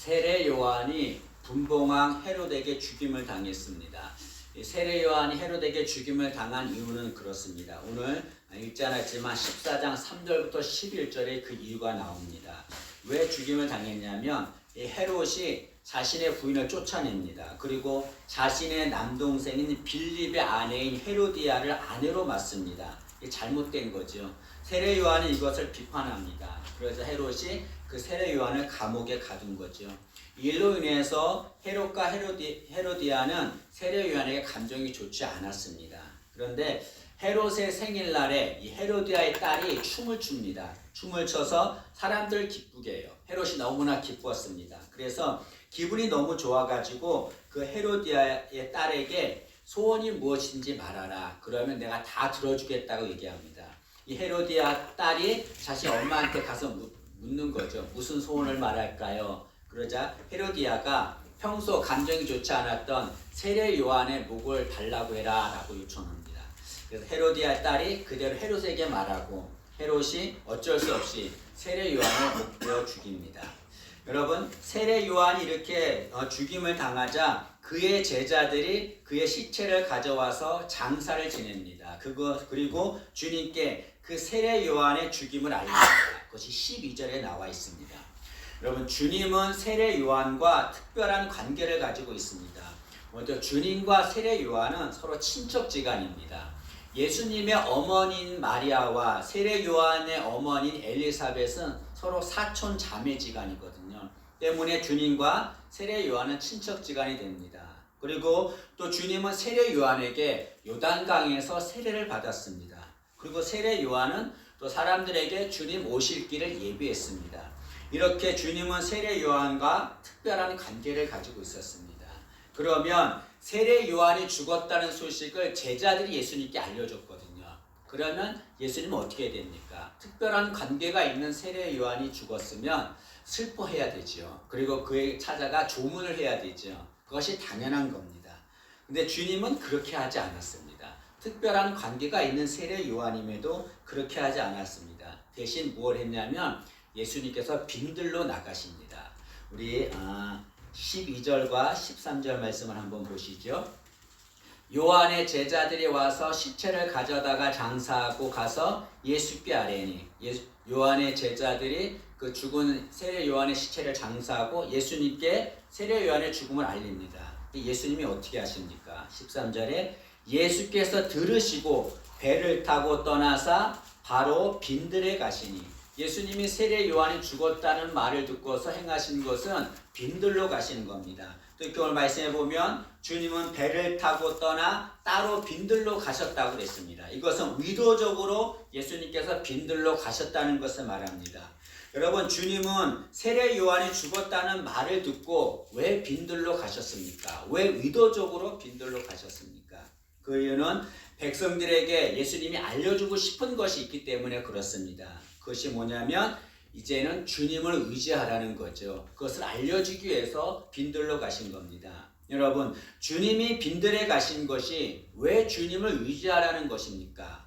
세례 요한이 분봉왕 헤롯에게 죽임을 당했습니다. 세례 요한이 헤롯에게 죽임을 당한 이유는 그렇습니다. 오늘 읽지 않았지만 14장 3절부터 11절에 그 이유가 나옵니다. 왜 죽임을 당했냐면 헤롯이 자신의 부인을 쫓아냅니다. 그리고 자신의 남동생인 빌립의 아내인 헤로디아를 아내로 맞습니다. 이게 잘못된 거죠. 세례 요한은 이것을 비판합니다. 그래서 헤롯이 그 세례 요한을 감옥에 가둔 거죠. 이로 인해서 헤롯과 헤로디아는 세례 요한에게 감정이 좋지 않았습니다. 그런데 헤롯의 생일날에 이 헤로디아의 딸이 춤을 춥니다. 춤을 춰서 사람들 기쁘게 해요. 헤롯이 너무나 기뻤습니다. 그래서 기분이 너무 좋아가지고 그 헤로디아의 딸에게 소원이 무엇인지 말하라. 그러면 내가 다 들어주겠다고 얘기합니다. 이 헤로디아 딸이 자신 엄마한테 가서 묻는 거죠. 무슨 소원을 말할까요? 그러자 헤로디아가 평소 감정이 좋지 않았던 세례 요한의 목을 달라고 해라 라고 요청합니다. 그래서 헤로디아 딸이 그대로 헤롯에게 말하고 헤롯이 어쩔 수 없이 세례 요한을 목베어 죽입니다. 여러분, 세례 요한이 이렇게 죽임을 당하자 그의 제자들이 그의 시체를 가져와서 장사를 지냅니다. 그리고 주님께 그 세례 요한의 죽임을 알립니다. 그것이 12절에 나와 있습니다. 여러분, 주님은 세례 요한과 특별한 관계를 가지고 있습니다. 먼저 주님과 세례 요한은 서로 친척지간입니다. 예수님의 어머니인 마리아와 세례 요한의 어머니인 엘리사벳은 서로 사촌 자매지간이거든요. 때문에 주님과 세례 요한은 친척지간이 됩니다. 그리고 또 주님은 세례 요한에게 요단강에서 세례를 받았습니다. 그리고 세례 요한은 또 사람들에게 주님 오실 길을 예비했습니다. 이렇게 주님은 세례 요한과 특별한 관계를 가지고 있었습니다. 그러면 세례 요한이 죽었다는 소식을 제자들이 예수님께 알려줬거든요. 그러면 예수님은 어떻게 됩니까? 특별한 관계가 있는 세례 요한이 죽었으면 슬퍼해야 되죠. 그리고 그에게 찾아가 조문을 해야 되죠. 그것이 당연한 겁니다. 근데 주님은 그렇게 하지 않았습니다. 특별한 관계가 있는 세례 요한임에도 그렇게 하지 않았습니다. 대신 뭘 했냐면 예수님께서 빈들로 나가십니다. 우리 12절과 13절 말씀을 한번 보시죠. 요한의 제자들이 와서 시체를 가져다가 장사하고 가서 예수께 아뢰니 요한의 제자들이 그 죽은 세례 요한의 시체를 장사하고 예수님께 세례 요한의 죽음을 알립니다. 예수님이 어떻게 하십니까? 13절에 예수께서 들으시고 배를 타고 떠나사 바로 빈들에 가시니 예수님이 세례 요한이 죽었다는 말을 듣고서 행하신 것은 빈들로 가시는 겁니다. 또 이렇게 오늘 말씀해 보면 주님은 배를 타고 떠나 따로 빈들로 가셨다고 그랬습니다. 이것은 의도적으로 예수님께서 빈들로 가셨다는 것을 말합니다. 여러분, 주님은 세례 요한이 죽었다는 말을 듣고 왜 빈들로 가셨습니까? 왜 의도적으로 빈들로 가셨습니까? 그 이유는 백성들에게 예수님이 알려주고 싶은 것이 있기 때문에 그렇습니다. 그것이 뭐냐면 이제는 주님을 의지하라는 거죠. 그것을 알려주기 위해서 빈들로 가신 겁니다. 여러분, 주님이 빈들에 가신 것이 왜 주님을 의지하라는 것입니까?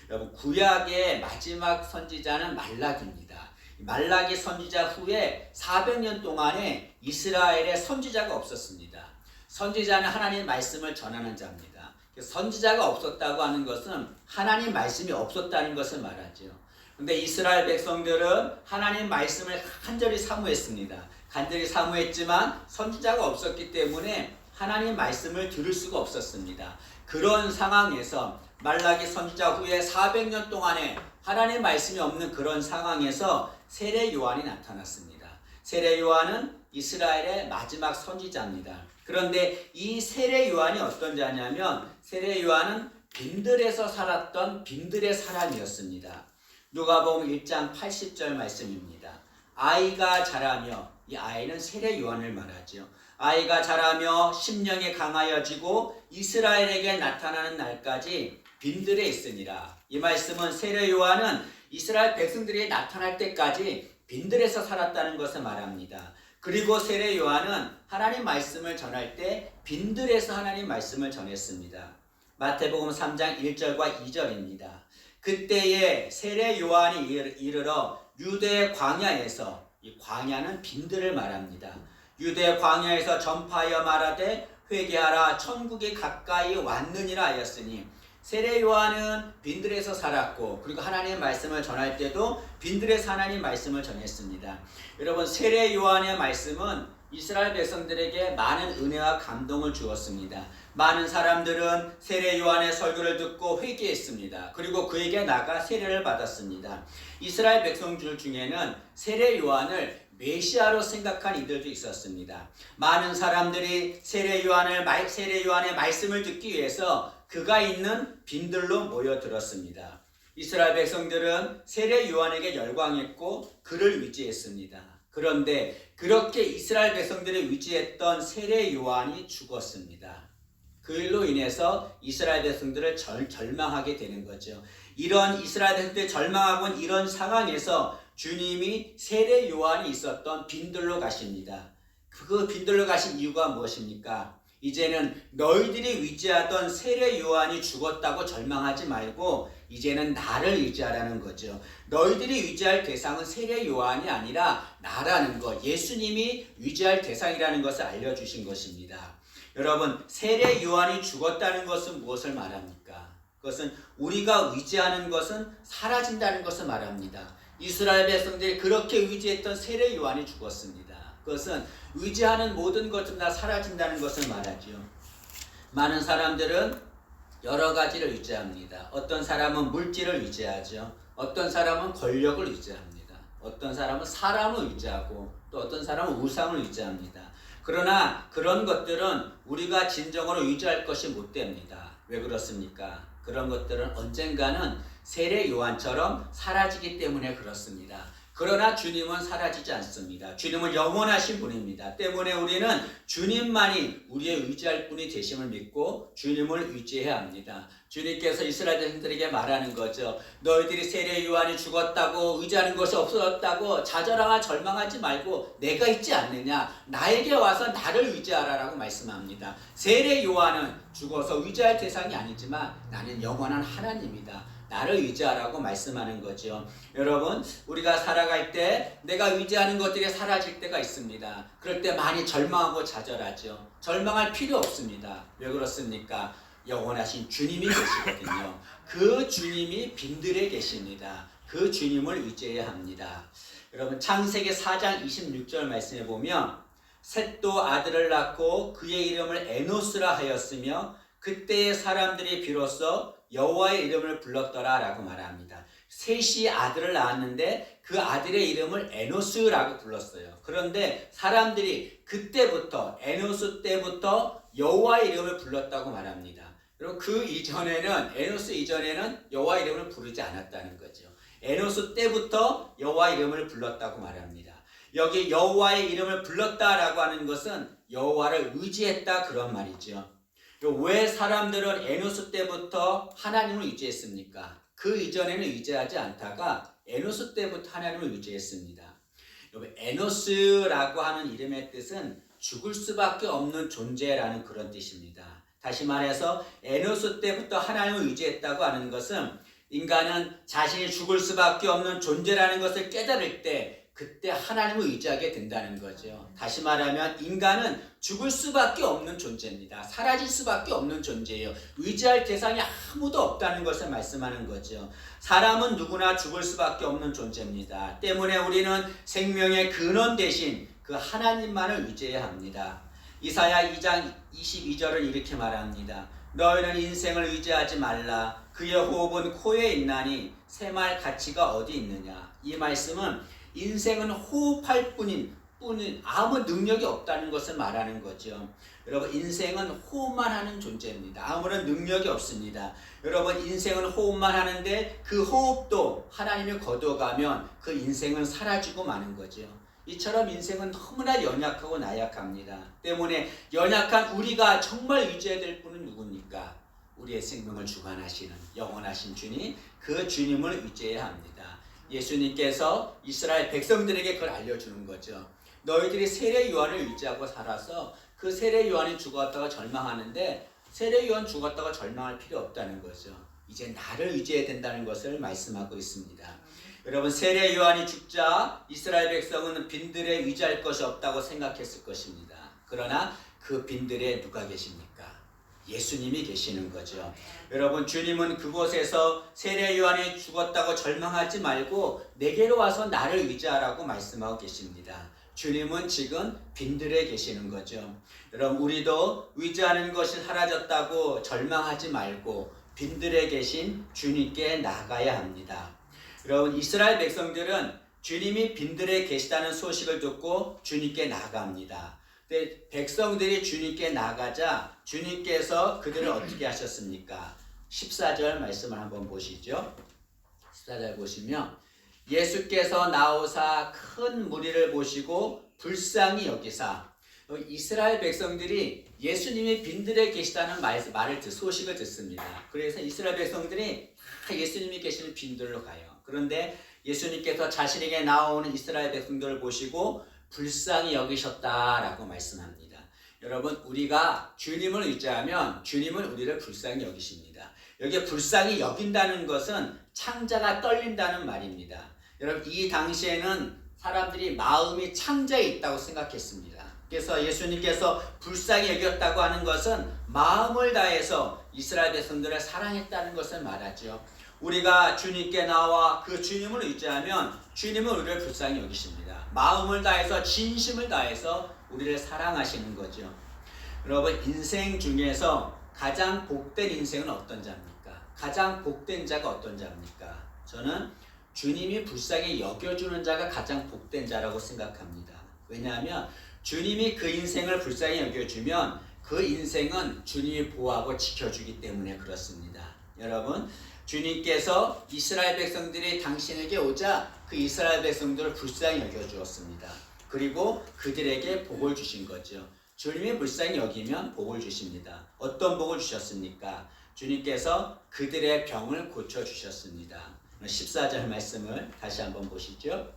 여러분, 구약의 마지막 선지자는 말라기입니다. 말라기 선지자 후에 400년 동안에 이스라엘에 선지자가 없었습니다. 선지자는 하나님의 말씀을 전하는 자입니다. 선지자가 없었다고 하는 것은 하나님 말씀이 없었다는 것을 말하죠. 근데 이스라엘 백성들은 하나님 말씀을 간절히 사모했습니다. 간절히 사모했지만 선지자가 없었기 때문에 하나님 말씀을 들을 수가 없었습니다. 그런 상황에서 말라기 선지자 후에 400년 동안에 하나님 말씀이 없는 그런 상황에서 세례 요한이 나타났습니다. 세례 요한은 이스라엘의 마지막 선지자입니다. 그런데 이 세례 요한이 어떤 자냐면 세례 요한은 빈들에서 살았던 빈들의 사람이었습니다. 누가복음 1장 80절 말씀입니다. 아이가 자라며, 이 아이는 세례 요한을 말하죠. 아이가 자라며 심령이 강하여지고 이스라엘에게 나타나는 날까지 빈들에 있으니라. 이 말씀은 세례 요한은 이스라엘 백성들이 나타날 때까지 빈들에서 살았다는 것을 말합니다. 그리고 세례 요한은 하나님 말씀을 전할 때 빈들에서 하나님 말씀을 전했습니다. 마태복음 3장 1절과 2절입니다. 그때에 세례 요한이 이르러 유대 광야에서, 이 광야는 빈들을 말합니다. 유대 광야에서 전파하여 말하되 회개하라 천국이 가까이 왔느니라 하였으니 세례 요한은 빈들에서 살았고 그리고 하나님의 말씀을 전할 때도 빈들에서 하나님 말씀을 전했습니다. 여러분 세례 요한의 말씀은 이스라엘 백성들에게 많은 은혜와 감동을 주었습니다. 많은 사람들은 세례 요한의 설교를 듣고 회개했습니다. 그리고 그에게 나가 세례를 받았습니다. 이스라엘 백성들 중에는 세례 요한을 메시아로 생각한 이들도 있었습니다. 많은 사람들이 세례 요한의 말씀을 듣기 위해서 그가 있는 빈들로 모여들었습니다. 이스라엘 백성들은 세례 요한에게 열광했고 그를 위지했습니다. 그런데 그렇게 이스라엘 백성들이 위지했던 세례 요한이 죽었습니다. 그 일로 인해서 이스라엘 백성들을 절망하게 되는 거죠. 이런 이스라엘 백성들이 절망하고 있는 이런 상황에서 주님이 세례 요한이 있었던 빈들로 가십니다. 그 빈들로 가신 이유가 무엇입니까? 이제는 너희들이 위지하던 세례 요한이 죽었다고 절망하지 말고 이제는 나를 위지하라는 거죠. 너희들이 위지할 대상은 세례 요한이 아니라 나라는 것, 예수님이 위지할 대상이라는 것을 알려주신 것입니다. 여러분, 세례 요한이 죽었다는 것은 무엇을 말합니까? 그것은 우리가 위지하는 것은 사라진다는 것을 말합니다. 이스라엘 백성들이 그렇게 위지했던 세례 요한이 죽었습니다. 그것은 위지하는 모든 것은 다 사라진다는 것을 말하죠. 많은 사람들은 여러 가지를 위지합니다. 어떤 사람은 물질을 위지하죠. 어떤 사람은 권력을 위지합니다. 어떤 사람은 사람을 위지하고 또 어떤 사람은 우상을 위지합니다. 그러나 그런 것들은 우리가 진정으로 위지할 것이 못 됩니다. 왜 그렇습니까? 그런 것들은 언젠가는 세례 요한처럼 사라지기 때문에 그렇습니다. 그러나 주님은 사라지지 않습니다. 주님은 영원하신 분입니다. 때문에 우리는 주님만이 우리의 의지할 분이 되심을 믿고 주님을 의지해야 합니다. 주님께서 이스라엘 백성들에게 말하는 거죠. 너희들이 세례 요한이 죽었다고 의지하는 것이 없어졌다고 좌절하거나 절망하지 말고 내가 있지 않느냐. 나에게 와서 나를 의지하라라고 말씀합니다. 세례 요한은 죽어서 의지할 대상이 아니지만 나는 영원한 하나님이다. 나를 의지하라고 말씀하는 거죠. 여러분, 우리가 살아갈 때 내가 의지하는 것들이 사라질 때가 있습니다. 그럴 때 많이 절망하고 좌절하죠. 절망할 필요 없습니다. 왜 그렇습니까? 영원하신 주님이 계시거든요. 그 주님이 빈들에 계십니다. 그 주님을 의지해야 합니다. 여러분, 창세기 4장 26절 말씀해 보면 셋도 아들을 낳고 그의 이름을 에노스라 하였으며 그때의 사람들이 비로소 여호와의 이름을 불렀더라 라고 말합니다. 셋이 아들을 낳았는데 그 아들의 이름을 에노스라고 불렀어요. 그런데 사람들이 그때부터 에노스 때부터 여호와의 이름을 불렀다고 말합니다. 그리고 그 이전에는 에노스 이전에는 여호와의 이름을 부르지 않았다는 거죠. 에노스 때부터 여호와의 이름을 불렀다고 말합니다. 여기 여호와의 이름을 불렀다라고 하는 것은 여호와를 의지했다 그런 말이죠. 왜 사람들은 에노스 때부터 하나님을 의지했습니까? 그 이전에는 의지하지 않다가 에노스 때부터 하나님을 의지했습니다. 여러분, 에노스라고 하는 이름의 뜻은 죽을 수밖에 없는 존재라는 그런 뜻입니다. 다시 말해서 에노스 때부터 하나님을 의지했다고 하는 것은 인간은 자신이 죽을 수밖에 없는 존재라는 것을 깨달을 때 그때 하나님을 의지하게 된다는 거죠. 다시 말하면 인간은 죽을 수밖에 없는 존재입니다. 사라질 수밖에 없는 존재예요. 의지할 대상이 아무도 없다는 것을 말씀하는 거죠. 사람은 누구나 죽을 수밖에 없는 존재입니다. 때문에 우리는 생명의 근원 대신 그 하나님만을 의지해야 합니다. 이사야 2장 22절은 이렇게 말합니다. 너희는 인생을 의지하지 말라. 그의 호흡은 코에 있나니 새말 가치가 어디 있느냐. 이 말씀은 인생은 호흡할 뿐인 아무 능력이 없다는 것을 말하는 거죠. 여러분, 인생은 호흡만 하는 존재입니다. 아무런 능력이 없습니다. 여러분, 인생은 호흡만 하는데 그 호흡도 하나님이 거둬가면 그 인생은 사라지고 마는 거죠. 이처럼 인생은 너무나 연약하고 나약합니다. 때문에 연약한 우리가 정말 의지해야 될 분은 누굽니까? 우리의 생명을 주관하시는 영원하신 주님, 그 주님을 의지해야 합니다. 예수님께서 이스라엘 백성들에게 그걸 알려주는 거죠. 너희들이 세례 요한을 의지하고 살아서 그 세례 요한이 죽었다가 절망하는데 세례 요한 죽었다가 절망할 필요 없다는 거죠. 이제 나를 의지해야 된다는 것을 말씀하고 있습니다. 여러분 세례 요한이 죽자 이스라엘 백성은 빈들에 의지할 것이 없다고 생각했을 것입니다. 그러나 그 빈들에 누가 계십니까? 예수님이 계시는 거죠. 여러분 주님은 그곳에서 세례 요한이 죽었다고 절망하지 말고 내게로 와서 나를 의지하라고 말씀하고 계십니다. 주님은 지금 빈들에 계시는 거죠. 여러분 우리도 의지하는 것이 사라졌다고 절망하지 말고 빈들에 계신 주님께 나가야 합니다. 여러분 이스라엘 백성들은 주님이 빈들에 계시다는 소식을 듣고 주님께 나아갑니다. 근데 백성들이 주님께 나가자 주님께서 그들을 어떻게 하셨습니까? 14절 말씀을 한번 보시죠. 14절 보시면 예수께서 나오사 큰 무리를 보시고 불쌍히 여기사, 이스라엘 백성들이 예수님이 빈들에 계시다는 소식을 듣습니다. 그래서 이스라엘 백성들이 다 예수님이 계시는 빈들로 가요. 그런데 예수님께서 자신에게 나오는 이스라엘 백성들을 보시고 불쌍히 여기셨다라고 말씀합니다. 여러분 우리가 주님을 의지하면 주님은 우리를 불쌍히 여기십니다. 여기에 불쌍히 여긴다는 것은 창자가 떨린다는 말입니다. 여러분 이 당시에는 사람들이 마음이 창자에 있다고 생각했습니다. 그래서 예수님께서 불쌍히 여겼다고 하는 것은 마음을 다해서 이스라엘 백성들을 사랑했다는 것을 말하죠. 우리가 주님께 나와 그 주님을 의지하면 주님은 우리를 불쌍히 여기십니다. 마음을 다해서 진심을 다해서 우리를 사랑하시는 거죠. 여러분 인생 중에서 가장 복된 인생은 어떤 자입니까? 가장 복된 자가 어떤 자입니까? 저는 주님이 불쌍히 여겨주는 자가 가장 복된 자라고 생각합니다. 왜냐하면 주님이 그 인생을 불쌍히 여겨주면 그 인생은 주님이 보호하고 지켜주기 때문에 그렇습니다. 여러분 주님께서 이스라엘 백성들이 당신에게 오자 그 이스라엘 백성들을 불쌍히 여겨주었습니다. 그리고 그들에게 복을 주신 거죠. 주님이 불쌍히 여기면 복을 주십니다. 어떤 복을 주셨습니까? 주님께서 그들의 병을 고쳐주셨습니다. 14절 말씀을 다시 한번 보시죠.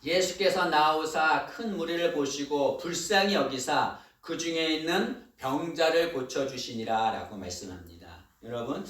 예수께서 나오사 큰 무리를 보시고 불쌍히 여기사 그 중에 있는 병자를 고쳐주시니라 라고 말씀합니다. 여러분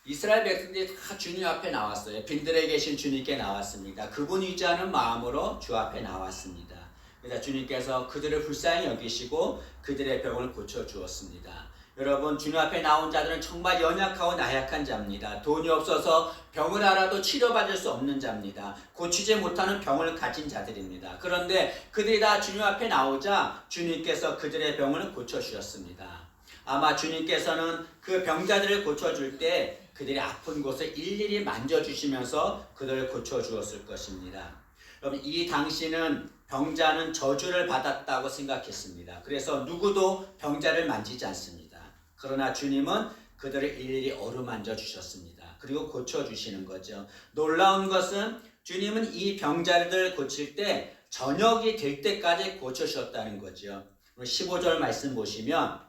이스라엘 백성들이 다 주님 앞에 나왔어요. 빈들에 계신 주님께 나왔습니다. 그분 의지하는 마음으로 주 앞에 나왔습니다. 그래서 주님께서 그들을 불쌍히 여기시고 그들의 병을 고쳐주었습니다. 여러분 주님 앞에 나온 자들은 정말 연약하고 나약한 자입니다. 돈이 없어서 병을 알아도 치료받을 수 없는 자입니다. 고치지 못하는 병을 가진 자들입니다. 그런데 그들이 다 주님 앞에 나오자 주님께서 그들의 병을 고쳐주셨습니다. 아마 주님께서는 그 병자들을 고쳐줄 때 그들이 아픈 곳을 일일이 만져주시면서 그들을 고쳐주었을 것입니다. 여러분 이 당시는 병자는 저주를 받았다고 생각했습니다. 그래서 누구도 병자를 만지지 않습니다. 그러나 주님은 그들을 일일이 어루만져 주셨습니다. 그리고 고쳐주시는 거죠. 놀라운 것은 주님은 이 병자들을 고칠 때 저녁이 될 때까지 고쳐주셨다는 거죠. 15절 말씀 보시면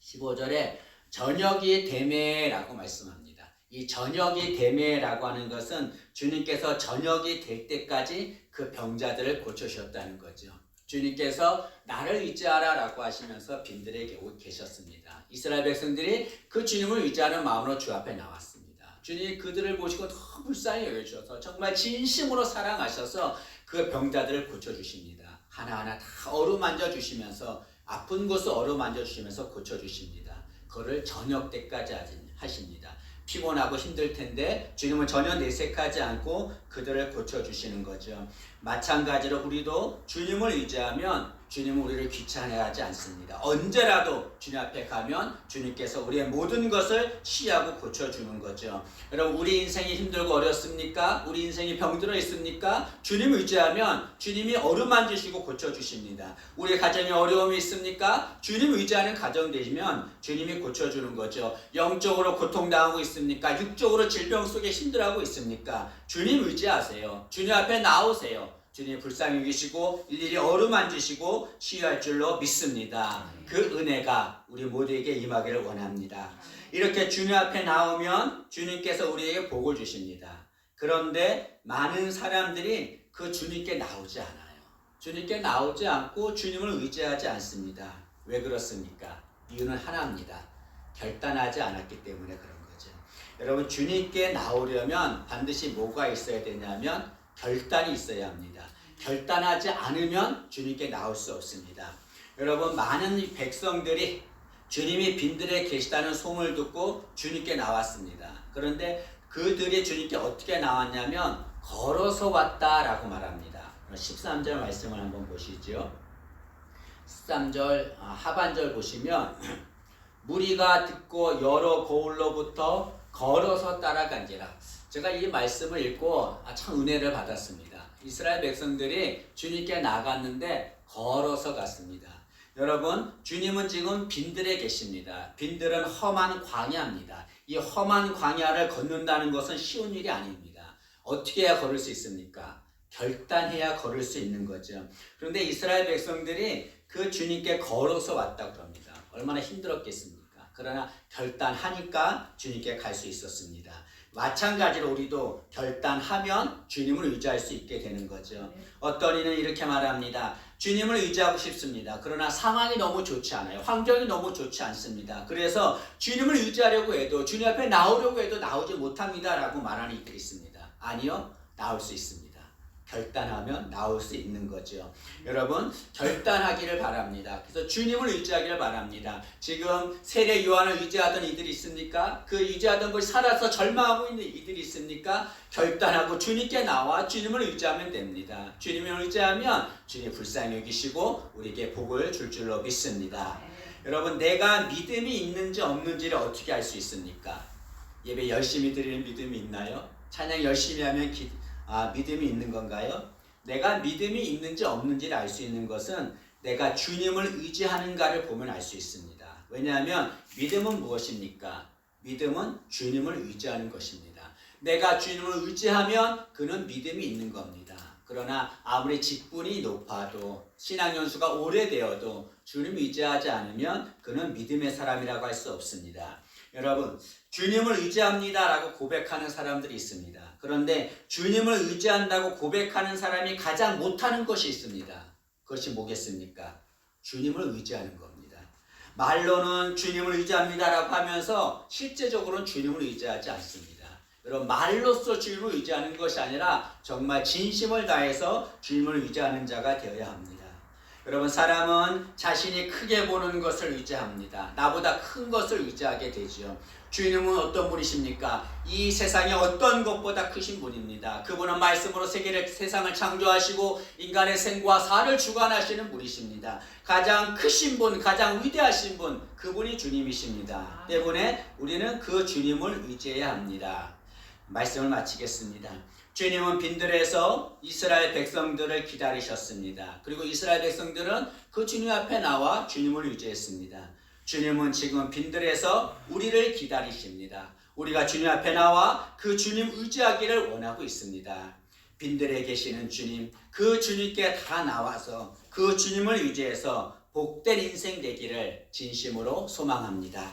15절에 저녁이 되매라고 말씀합니다. 이 저녁이 되매라고 하는 것은 주님께서 저녁이 될 때까지 그 병자들을 고쳐주셨다는 거죠. 주님께서 나를 의지하라 라고 하시면서 빈들에 계셨습니다. 이스라엘 백성들이 그 주님을 의지하는 마음으로 주 앞에 나왔습니다. 주님이 그들을 보시고 너무 불쌍히 여겨주셔서 정말 진심으로 사랑하셔서 그 병자들을 고쳐주십니다. 하나하나 다 어루만져 주시면서 아픈 곳을 어루만져 주시면서 고쳐주십니다. 그거를 저녁 때까지 하십니다. 피곤하고 힘들 텐데 주님은 전혀 내색하지 않고 그들을 고쳐주시는 거죠. 마찬가지로 우리도 주님을 의지하면 주님은 우리를 귀찮아하지 않습니다. 언제라도 주님 앞에 가면 주님께서 우리의 모든 것을 치유하고 고쳐주는 거죠. 여러분 우리 인생이 힘들고 어렵습니까? 우리 인생이 병들어 있습니까? 주님을 의지하면 주님이 어루만지시고 고쳐주십니다. 우리 가정에 어려움이 있습니까? 주님 의지하는 가정 되시면 주님이 고쳐주는 거죠. 영적으로 고통당하고 있습니까? 육적으로 질병 속에 힘들어하고 있습니까? 주님 의지하세요. 주님 앞에 나오세요. 주님이 불쌍히 여기시고 일일이 어루만지시고 치유할 줄로 믿습니다. 그 은혜가 우리 모두에게 임하기를 원합니다. 이렇게 주님 앞에 나오면 주님께서 우리에게 복을 주십니다. 그런데 많은 사람들이 그 주님께 나오지 않아요. 주님께 나오지 않고 주님을 의지하지 않습니다. 왜 그렇습니까? 이유는 하나입니다. 결단하지 않았기 때문에 그런 거죠. 여러분 주님께 나오려면 반드시 뭐가 있어야 되냐면 결단이 있어야 합니다. 결단하지 않으면 주님께 나올 수 없습니다. 여러분 많은 백성들이 주님이 빈들에 계시다는 소문을 듣고 주님께 나왔습니다. 그런데 그들이 주님께 어떻게 나왔냐면 걸어서 왔다라고 말합니다. 13절 말씀을 한번 보시죠. 13절 하반절 보시면 무리가 듣고 여러 고을로부터 걸어서 따라간지라. 제가 이 말씀을 읽고 참 은혜를 받았습니다. 이스라엘 백성들이 주님께 나갔는데 걸어서 갔습니다. 여러분 주님은 지금 빈들에 계십니다. 빈들은 험한 광야입니다. 이 험한 광야를 걷는다는 것은 쉬운 일이 아닙니다. 어떻게 해야 걸을 수 있습니까? 결단해야 걸을 수 있는 거죠. 그런데 이스라엘 백성들이 그 주님께 걸어서 왔다고 합니다. 얼마나 힘들었겠습니까? 그러나 결단하니까 주님께 갈 수 있었습니다. 마찬가지로 우리도 결단하면 주님을 의지할 수 있게 되는 거죠. 어떤 이는 이렇게 말합니다. 주님을 의지하고 싶습니다. 그러나 상황이 너무 좋지 않아요. 환경이 너무 좋지 않습니다. 그래서 주님을 의지하려고 해도 주님 앞에 나오려고 해도 나오지 못합니다 라고 말하는 이들이 있습니다. 아니요, 나올 수 있습니다. 결단하면 나올 수 있는 거죠. 여러분 결단하기를 바랍니다. 그래서 주님을 의지하기를 바랍니다. 지금 세례 요한을 의지하던 이들이 있습니까? 그 의지하던 걸 살아서 절망하고 있는 이들이 있습니까? 결단하고 주님께 나와 주님을 의지하면 됩니다. 주님을 의지하면 주님 불쌍히 여기시고 우리에게 복을 줄 줄로 믿습니다. 여러분 내가 믿음이 있는지 없는지를 어떻게 알 수 있습니까? 예배 열심히 드리는 믿음이 있나요? 찬양 열심히 하면 믿음이 있는 건가요? 내가 믿음이 있는지 없는지를 알 수 있는 것은 내가 주님을 의지하는가를 보면 알 수 있습니다. 왜냐하면 믿음은 무엇입니까? 믿음은 주님을 의지하는 것입니다. 내가 주님을 의지하면 그는 믿음이 있는 겁니다. 그러나 아무리 직분이 높아도 신앙 연수가 오래되어도 주님을 의지하지 않으면 그는 믿음의 사람이라고 할 수 없습니다. 여러분 주님을 의지합니다 라고 고백하는 사람들이 있습니다. 그런데 주님을 의지한다고 고백하는 사람이 가장 못하는 것이 있습니다. 그것이 뭐겠습니까? 주님을 의지하는 겁니다. 말로는 주님을 의지합니다 라고 하면서 실제적으로는 주님을 의지하지 않습니다. 여러분 말로써 주님을 의지하는 것이 아니라 정말 진심을 다해서 주님을 의지하는 자가 되어야 합니다. 여러분 사람은 자신이 크게 보는 것을 의지합니다. 나보다 큰 것을 의지하게 되죠. 주님은 어떤 분이십니까? 이 세상에 어떤 것보다 크신 분입니다. 그분은 말씀으로 세상을 창조하시고 인간의 생과 사를 주관하시는 분이십니다. 가장 크신 분, 가장 위대하신 분, 그분이 주님이십니다. 때문에 우리는 그 주님을 의지해야 합니다. 말씀을 마치겠습니다. 주님은 빈들에서 이스라엘 백성들을 기다리셨습니다. 그리고 이스라엘 백성들은 그 주님 앞에 나와 주님을 의지했습니다. 주님은 지금 빈들에서 우리를 기다리십니다. 우리가 주님 앞에 나와 그 주님 의지하기를 원하고 있습니다. 빈들에 계시는 주님, 그 주님께 다 나와서 그 주님을 의지해서 복된 인생 되기를 진심으로 소망합니다.